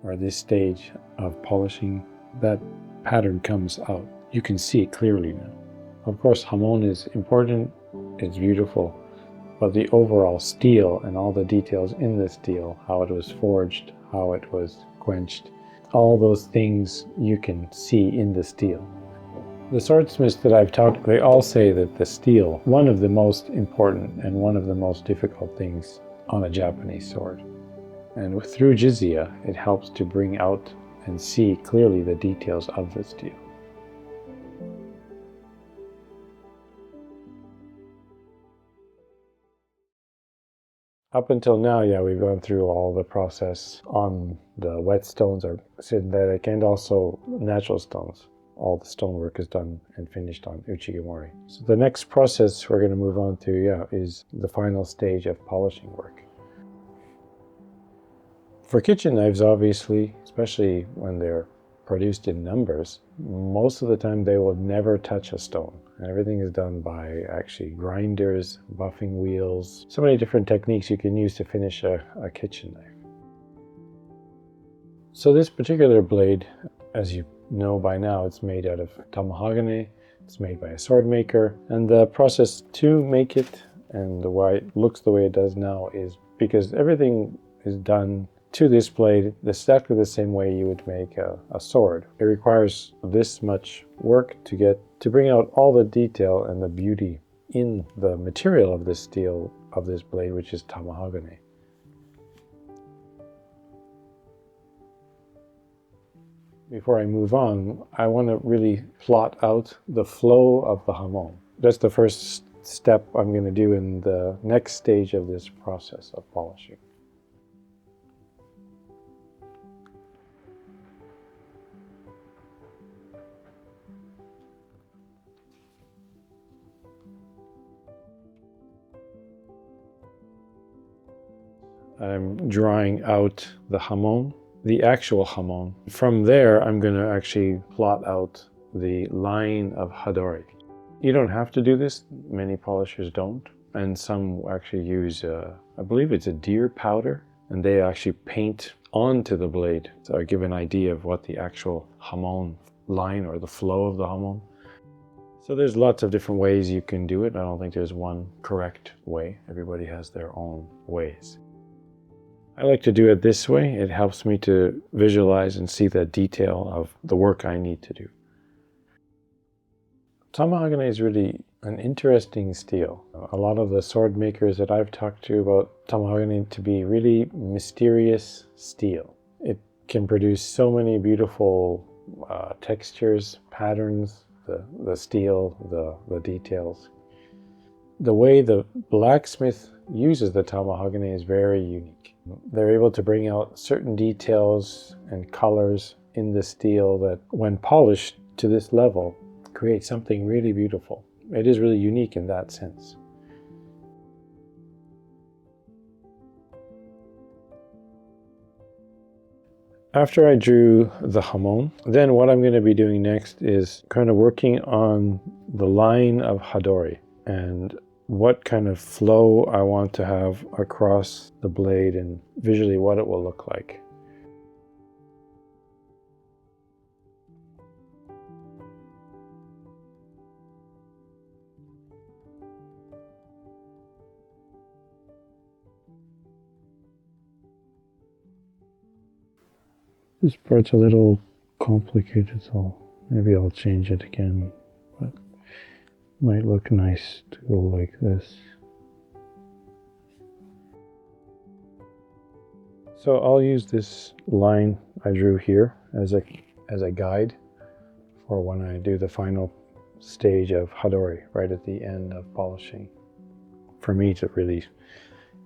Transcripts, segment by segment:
or this stage of polishing, that pattern comes out. You can see it clearly now. Of course, Hamon is important, it's beautiful, but the overall steel and all the details in the steel, how it was forged, how it was quenched, all those things you can see in the steel. The swordsmiths that I've talked to, they all say that the steel, one of the most important and one of the most difficult things on a Japanese sword. And through Jizuya, it helps to bring out and see clearly the details of the steel. Up until now, yeah, we've gone through all the process on the wet stones or synthetic and also natural stones. All the stonework is done and finished on Uchigamori. So the next process we're going to move on to, yeah, is the final stage of polishing work. For kitchen knives, obviously, especially when they're produced in numbers, most of the time they will never touch a stone. Everything is done by actually grinders, buffing wheels, so many different techniques you can use to finish a kitchen knife. So this particular blade, as you know by now, it's made out of Tamahagane. It's made by a sword maker, and the process to make it and why it looks the way it does now is because everything is done to this blade exactly the same way you would make a sword. It requires this much work to bring out all the detail and the beauty in the material of this steel of this blade, which is Tamahagane. Before I move on, I want to really plot out the flow of the Hamon. That's the first step I'm going to do in the next stage of this process of polishing. I'm drawing out the Hamon, the actual Hamon. From there, I'm going to actually plot out the line of Hadori. You don't have to do this, many polishers don't, and some actually use, I believe it's a deer powder, and they actually paint onto the blade to give an idea of what the actual Hamon line or the flow of the Hamon. So there's lots of different ways you can do it. I don't think there's one correct way. Everybody has their own ways. I like to do it this way. It helps me to visualize and see the detail of the work I need to do. Tamahagane is really an interesting steel. A lot of the sword makers that I've talked to about Tamahagane to be really mysterious steel. It can produce so many beautiful textures, patterns, the steel, the details. The way the blacksmith uses the Tamahagane is very unique. They're able to bring out certain details and colors in the steel that, when polished to this level, create something really beautiful. It is really unique in that sense. After I drew the Hamon, then what I'm going to be doing next is kind of working on the line of Hadori and what kind of flow I want to have across the blade and visually what it will look like. This part's a little complicated, so maybe I'll change it again, but it might look nice to go like this. So I'll use this line I drew here as a guide for when I do the final stage of Hadori, right at the end of polishing, for me to really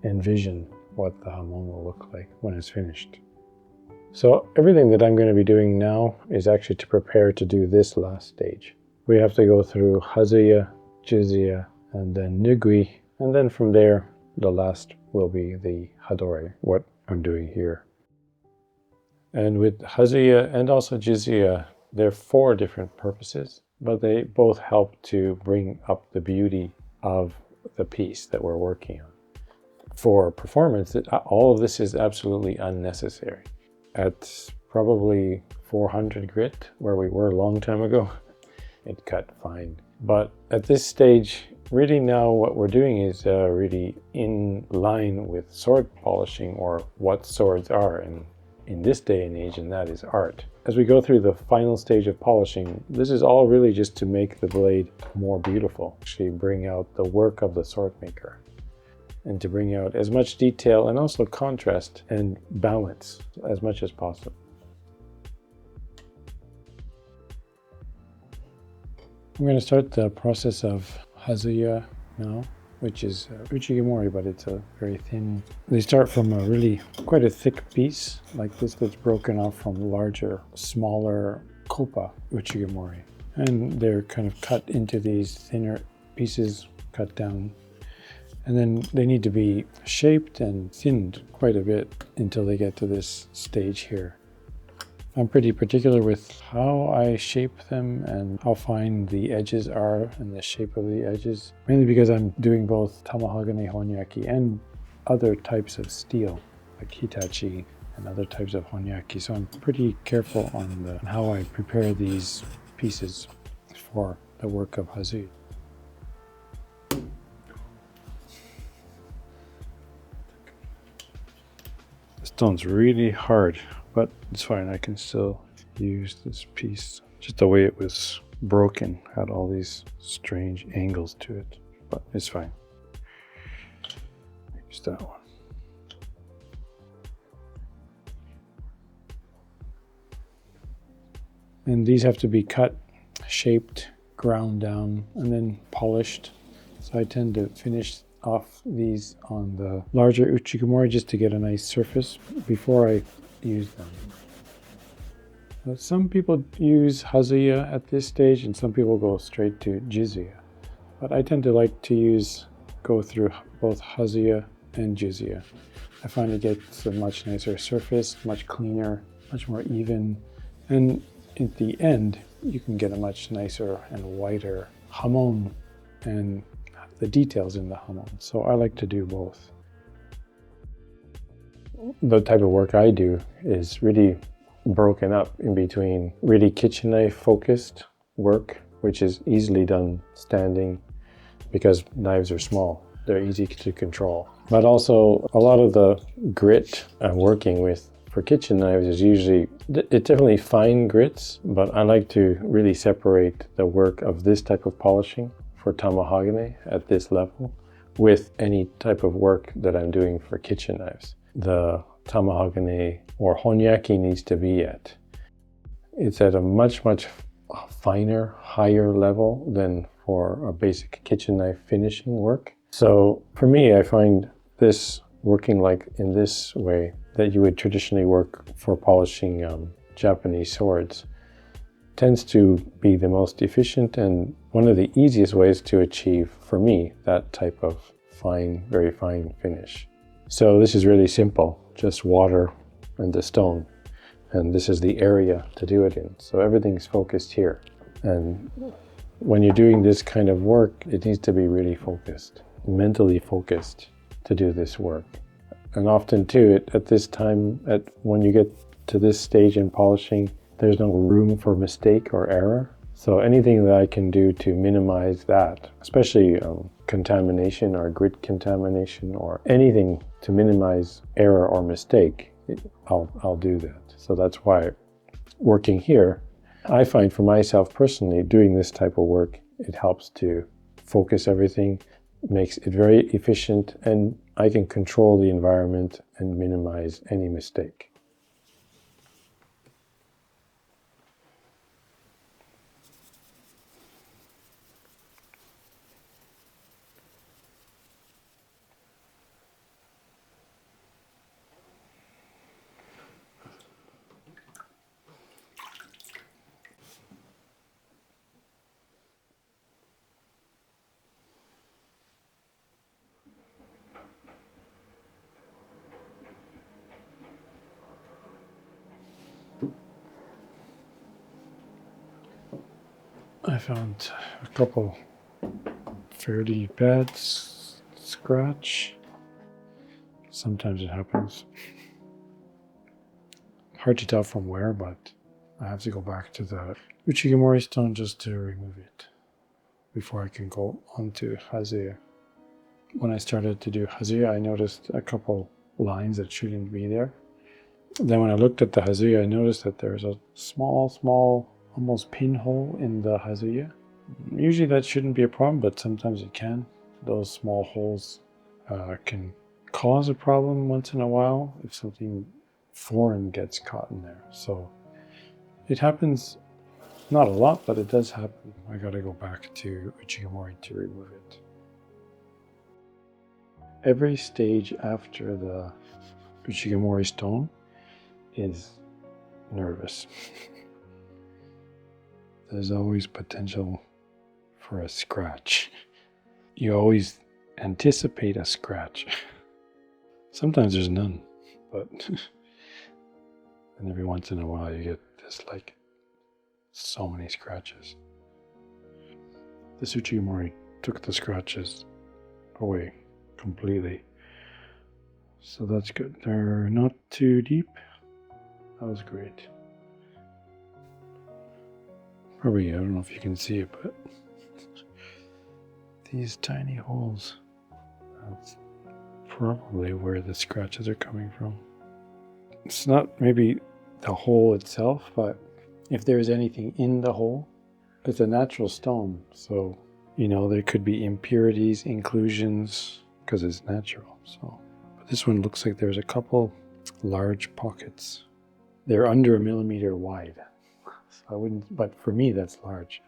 envision what the Hamon will look like when it's finished. So everything that I'm going to be doing now is actually to prepare to do this last stage. We have to go through Hazuya, Jizuya, and then Nugui, and then from there, the last will be the Hadori, what I'm doing here. And with Hazuya and also Jizuya, there are 4 different purposes, but they both help to bring up the beauty of the piece that we're working on. For performance, all of this is absolutely unnecessary. At probably 400 grit, where we were a long time ago, it cut fine. But at this stage, really now what we're doing is really in line with sword polishing, or what swords are in this day and age, and that is art. As we go through the final stage of polishing, this is all really just to make the blade more beautiful, actually bring out the work of the sword maker, and to bring out as much detail and also contrast and balance as much as possible. I'm going to start the process of Hazuya now, which is Uchigamori, but it's a very thin. They start from a really quite a thick piece like this that's broken off from larger, smaller Kopa Uchigamori. And they're kind of cut into these thinner pieces, cut down. And then they need to be shaped and thinned quite a bit until they get to this stage here. I'm pretty particular with how I shape them and how fine the edges are and the shape of the edges, mainly because I'm doing both Tamahagane Honyaki and other types of steel, like Hitachi and other types of Honyaki. So I'm pretty careful on how I prepare these pieces for the work of Hazuya. The stone's really hard, but it's fine. I can still use this piece. Just the way it was broken had all these strange angles to it, but it's fine. Use that one. And these have to be cut, shaped, ground down, and then polished. So I tend to finish off these on the larger Uchigamori just to get a nice surface before I use them. Some people use Hazuya at this stage, and some people go straight to Jizuya. But I tend to like to go through both Hazuya and Jizuya. I find it gets a much nicer surface, much cleaner, much more even, and at the end you can get a much nicer and whiter Hamon and the details in the Hamon. So I like to do both. The type of work I do is really broken up in between really kitchen knife focused work, which is easily done standing because knives are small. They're easy to control. But also a lot of the grit I'm working with for kitchen knives is usually, it's definitely fine grits, but I like to really separate the work of this type of polishing for Tamahagane at this level with any type of work that I'm doing for kitchen knives. The Tamahagane or Honyaki needs to be at. It's at a much finer, higher level than for a basic kitchen knife finishing work. So for me, I find this working like in this way that you would traditionally work for polishing Japanese swords tends to be the most efficient and one of the easiest ways to achieve, for me, that type of fine, very fine finish. So this is really simple, just water and the stone. And this is the area to do it in. So everything's focused here. And when you're doing this kind of work, it needs to be really focused, mentally focused to do this work. And often too, at this time, when you get to this stage in polishing, there's no room for mistake or error. So anything that I can do to minimize that, especially contamination or grit contamination or anything to minimize error or mistake, I'll do that. So that's why working here, I find for myself personally, doing this type of work, it helps to focus everything, makes it very efficient, and I can control the environment and minimize any mistake. I found a couple fairly bad scratch. Sometimes it happens. Hard to tell from where, but I have to go back to the Uchigamori stone just to remove it before I can go on to Hazuya. When I started to do Hazuya, I noticed a couple lines that shouldn't be there. Then when I looked at the Hazuya, I noticed that there's a small, almost pinhole in the Hazuya. Usually that shouldn't be a problem, but sometimes it can. Those small holes can cause a problem once in a while if something foreign gets caught in there. So it happens, not a lot, but it does happen. I gotta go back to Uchigamori to remove it. Every stage after the Uchigamori stone is nervous. There's always potential for a scratch. You always anticipate a scratch. Sometimes there's none, but and every once in a while you get this like so many scratches. The Uchigamori took the scratches away completely. So that's good. They're not too deep. That was great. Probably, I don't know if you can see it, but these tiny holes, that's probably where the scratches are coming from. It's not maybe the hole itself, but if there's anything in the hole, it's a natural stone. So, there could be impurities, inclusions, because it's natural. So, but this one looks like there's a couple large pockets. They're under 1 millimeter wide. So I wouldn't, but for me, that's large.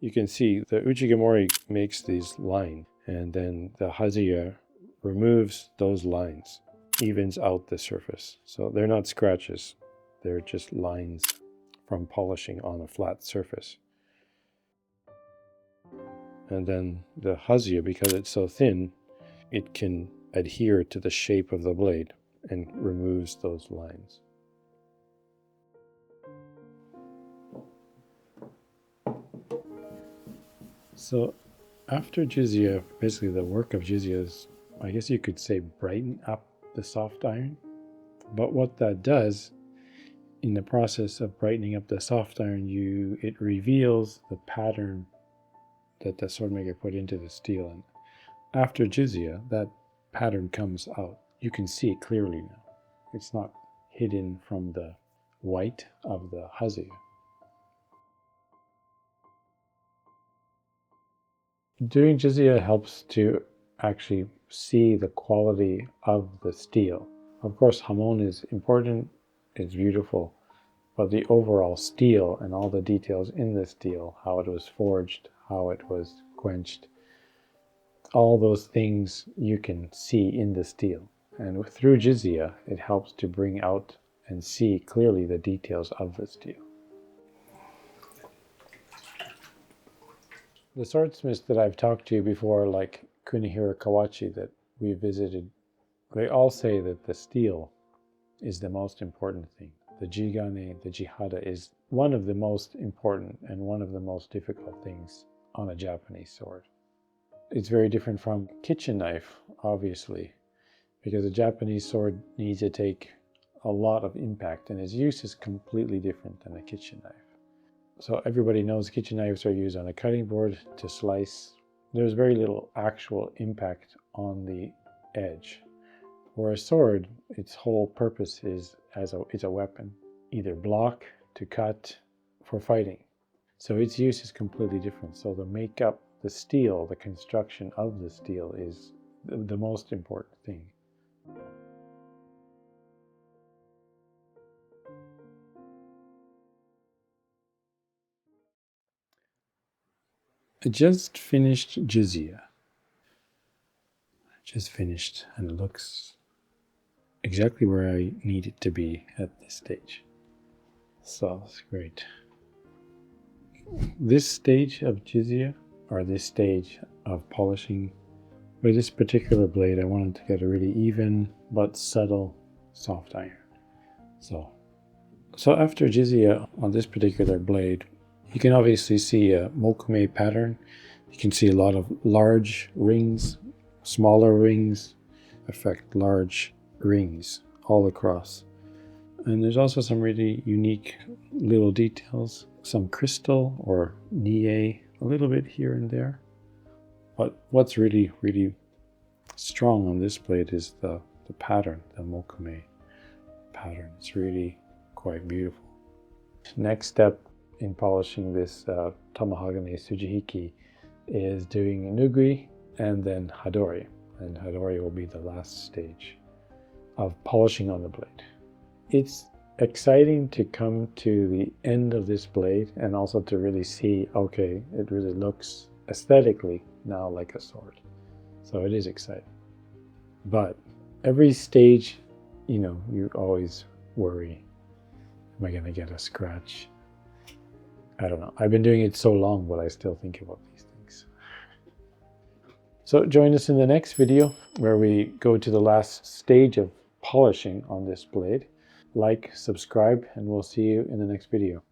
You can see the Uchigamori makes these lines, and then the Hazuya removes those lines, evens out the surface. So they're not scratches, they're just lines from polishing on a flat surface. And then the Hazuya, because it's so thin, it can adhere to the shape of the blade and removes those lines. So after Jizuya, basically the work of Jizuya is, I guess you could say, brighten up the soft iron. But what that does, in the process of brightening up the soft iron, it reveals the pattern that the swordmaker put into the steel. And after Jizuya, that pattern comes out. You can see it clearly now. It's not hidden from the white of the Hazuya. Doing Jizuya helps to actually see the quality of the steel. Of course, Hamon is important, it's beautiful, but the overall steel and all the details in the steel, how it was forged, how it was quenched, all those things you can see in the steel. And through Jizuya, it helps to bring out and see clearly the details of the steel. The swordsmiths that I've talked to before, like Kunihiro Kawachi that we visited, they all say that the steel is the most important thing. The jigane, the jihada, is one of the most important and one of the most difficult things on a Japanese sword. It's very different from a kitchen knife, obviously, because a Japanese sword needs to take a lot of impact and its use is completely different than a kitchen knife. So everybody knows kitchen knives are used on a cutting board to slice. There's very little actual impact on the edge. Where a sword, its whole purpose is it's a weapon, either block, to cut, for fighting. So its use is completely different. So the makeup, the steel, the construction of the steel is the most important thing. I just finished Jizuya. Just finished, and it looks exactly where I need it to be at this stage. So that's great. This stage of Jizuya, or this stage of polishing, With this particular blade, I wanted to get a really even but subtle soft iron. So after Jizuya on this particular blade, you can obviously see a mokume pattern. You can see a lot of large rings, smaller rings affect large rings all across. And there's also some really unique little details, some crystal or nie a little bit here and there. But what's really, really strong on this blade is the pattern, the mokume pattern. It's really quite beautiful. Next step in polishing this Tamahagane Tsujihiki is doing nugui and then hadori. And hadori will be the last stage of polishing on the blade. It's exciting to come to the end of this blade and also to really see, okay, it really looks aesthetically now like a sword. So it is exciting. But every stage, you always worry, am I going to get a scratch? I don't know. I've been doing it so long, but I still think about these things. So join us in the next video where we go to the last stage of polishing on this blade. Like, subscribe, and we'll see you in the next video.